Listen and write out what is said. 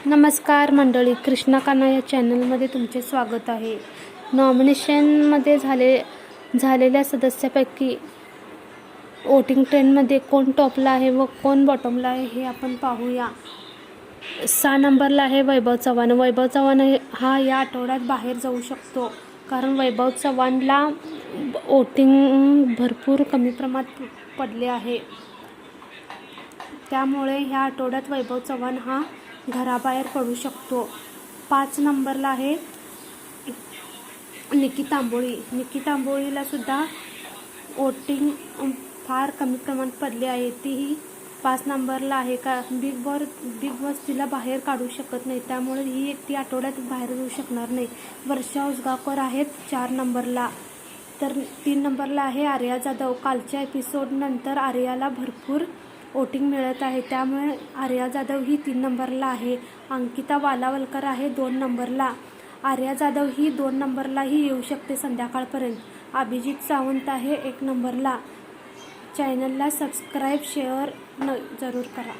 नमस्कार मंडळी, कृष्णा कान्हा या चॅनलमध्ये तुमचे स्वागत आहे. नॉमिनेशनमध्ये झालेल्या सदस्यापैकी वोटिंग ट्रेंडमध्ये कोण टॉपला आहे व कोण बॉटमला आहे हे आपण पाहूया. 6 नंबरला आहे वैभव चव्हाण. वैभव चव्हाण हा या आठवड्यात बाहेर जाऊ शकतो, कारण वैभव चव्हाणला वोटिंग भरपूर कमी प्रमाणात पडले आहे. त्यामुळे ह्या आठवड्यात वैभव चव्हाण हा घराबाहेर पडू शकतो. 5 नंबरला आहे निकी तांबोळी. निकी तांबोळीला सुद्धा वोटिंग फार कमी प्रमाणात पडले आहे. तीही 5 नंबरला आहे. बिग बॉस तिला बाहेर काढू शकत नाही, त्यामुळे ती आठवड्यात बाहेर जाऊ शकणार नाही. वर्षा उसगावकर आहेत 4 नंबरला. तर 3 नंबरला आहे आर्या जाधव. कालच्या एपिसोडनंतर आर्याला भरपूर वोटिंग मिळत आहे, त्यामुळे आर्या जाधव ही 3 नंबरला आहे. अंकिता वालावलकर आहे 2 नंबरला. आर्या जाधव ही 2 नंबरलाही येऊ शकते संध्याकाळपर्यंत. अभिजित सावंत आहे 1 नंबरला. चॅनलला सबस्क्राईब शेअर जरूर करा.